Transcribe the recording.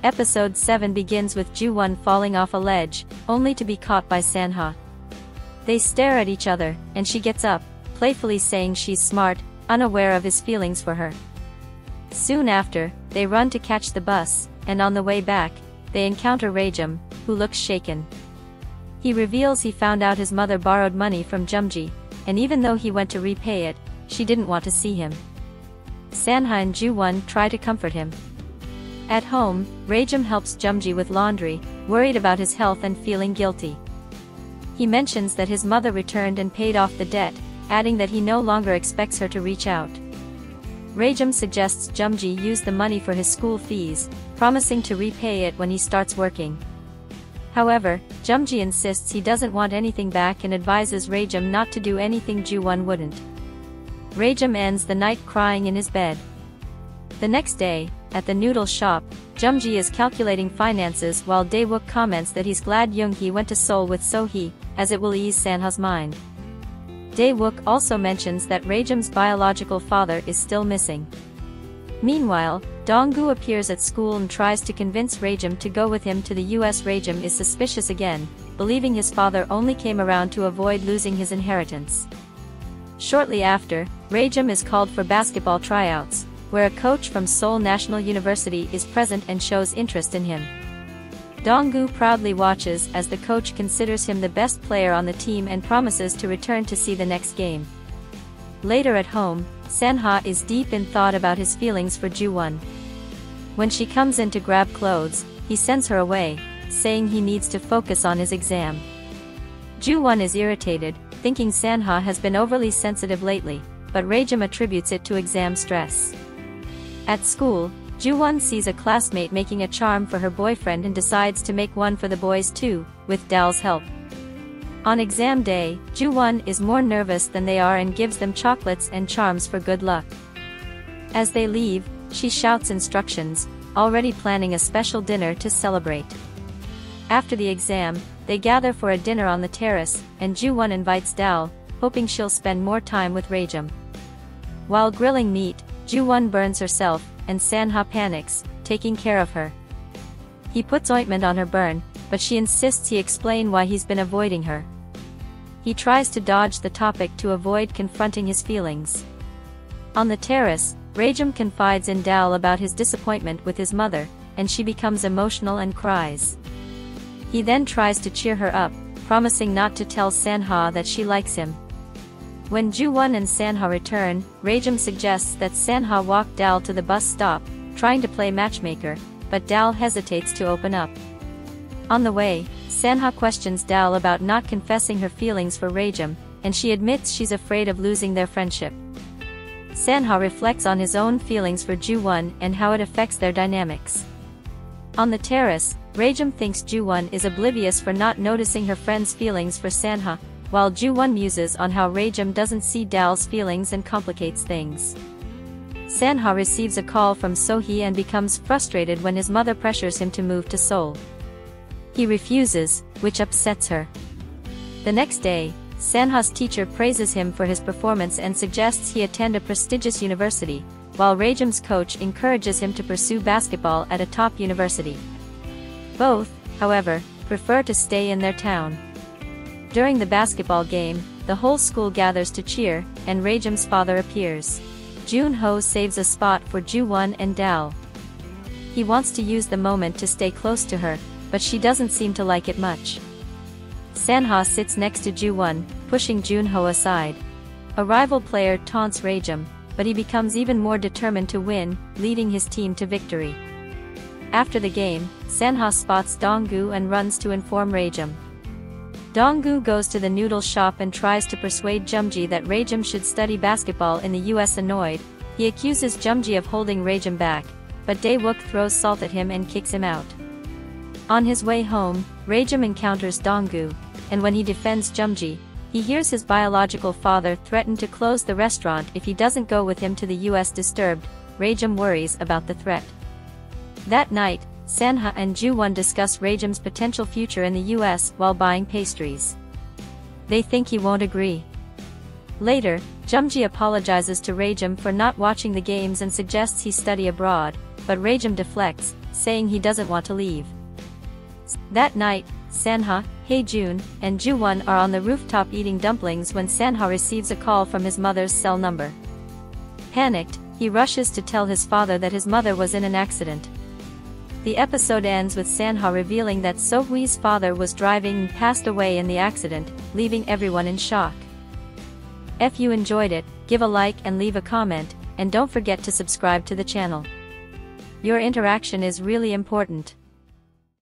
Episode 7 begins with Ju-won falling off a ledge, only to be caught by Sanha. They stare at each other, and she gets up, playfully saying she's smart, unaware of his feelings for her. Soon after, they run to catch the bus, and on the way back, they encounter Raejum, who looks shaken. He reveals he found out his mother borrowed money from Jumji, and even though he went to repay it, she didn't want to see him. Sanha and Ju-won try to comfort him. At home, Raejum helps Jumji with laundry, worried about his health and feeling guilty. He mentions that his mother returned and paid off the debt, adding that he no longer expects her to reach out. Raejum suggests Jumji use the money for his school fees, promising to repay it when he starts working. However, Jumji insists he doesn't want anything back and advises Raejum not to do anything Ju-won wouldn't. Raejum ends the night crying in his bed. The next day, at the noodle shop, Jumji is calculating finances while Dae-wook comments that he's glad Yoongi went to Seoul with So-hee, as it will ease Sanha's mind. Dae-wook also mentions that Raejum's biological father is still missing. Meanwhile, Dong-gu appears at school and tries to convince Raejum to go with him to the US. Raejum is suspicious again, believing his father only came around to avoid losing his inheritance. Shortly after, Raejum is called for basketball tryouts, where a coach from Seoul National University is present and shows interest in him. Dong-gu proudly watches as the coach considers him the best player on the team and promises to return to see the next game. Later at home, Sanha is deep in thought about his feelings for Ju-won. When she comes in to grab clothes, he sends her away, saying he needs to focus on his exam. Ju-won is irritated, thinking Sanha has been overly sensitive lately, but Raejum attributes it to exam stress. At school, Ju-won sees a classmate making a charm for her boyfriend and decides to make one for the boys too, with Dal's help. On exam day, Ju-won is more nervous than they are and gives them chocolates and charms for good luck. As they leave, she shouts instructions, already planning a special dinner to celebrate. After the exam, they gather for a dinner on the terrace, and Ju-won invites Dal, hoping she'll spend more time with Raejum. While grilling meat, Ju-won burns herself, and Sanha panics, taking care of her. He puts ointment on her burn, but she insists he explain why he's been avoiding her. He tries to dodge the topic to avoid confronting his feelings. On the terrace, Raejum confides in Dal about his disappointment with his mother, and she becomes emotional and cries. He then tries to cheer her up, promising not to tell Sanha that she likes him. When Ju-won and Sanha return, Raejum suggests that Sanha walk Dal to the bus stop, trying to play matchmaker, but Dal hesitates to open up. On the way, Sanha questions Dal about not confessing her feelings for Raejum, and she admits she's afraid of losing their friendship. Sanha reflects on his own feelings for Ju-won and how it affects their dynamics. On the terrace, Raejum thinks Ju-won is oblivious for not noticing her friend's feelings for Sanha, while Ju-won muses on how Raejum doesn't see Dal's feelings and complicates things. Sanha receives a call from So-hee and becomes frustrated when his mother pressures him to move to Seoul. He refuses, which upsets her. The next day, Sanha's teacher praises him for his performance and suggests he attend a prestigious university, while Raejum's coach encourages him to pursue basketball at a top university. Both, however, prefer to stay in their town. During the basketball game, the whole school gathers to cheer, and Raejum's father appears. Jun-ho saves a spot for Ju-won and Dal. He wants to use the moment to stay close to her, but she doesn't seem to like it much. Sanha sits next to Ju-won, pushing Jun-ho aside. A rival player taunts Raejum, but he becomes even more determined to win, leading his team to victory. After the game, Sanha spots Dong-gu and runs to inform Raejum. Dong-gu goes to the noodle shop and tries to persuade Jumji that Raejum should study basketball in the US. Annoyed, he accuses Jumji of holding Raejum back, but Dae-wook throws salt at him and kicks him out. On his way home, Raejum encounters Dong-gu, and when he defends Jumji, he hears his biological father threaten to close the restaurant if he doesn't go with him to the US. Disturbed, Raejum worries about the threat. That night, Sanha and Ju-won discuss Raejum's potential future in the US while buying pastries. They think he won't agree. Later, Jumji apologizes to Raejum for not watching the games and suggests he study abroad, but Raejum deflects, saying he doesn't want to leave. That night, Sanha, Haejun, and Ju-won are on the rooftop eating dumplings when Sanha receives a call from his mother's cell number. Panicked, he rushes to tell his father that his mother was in an accident. The episode ends with Sanha revealing that So-hwi's father was driving and passed away in the accident, leaving everyone in shock. If you enjoyed it, give a like and leave a comment, and don't forget to subscribe to the channel. Your interaction is really important.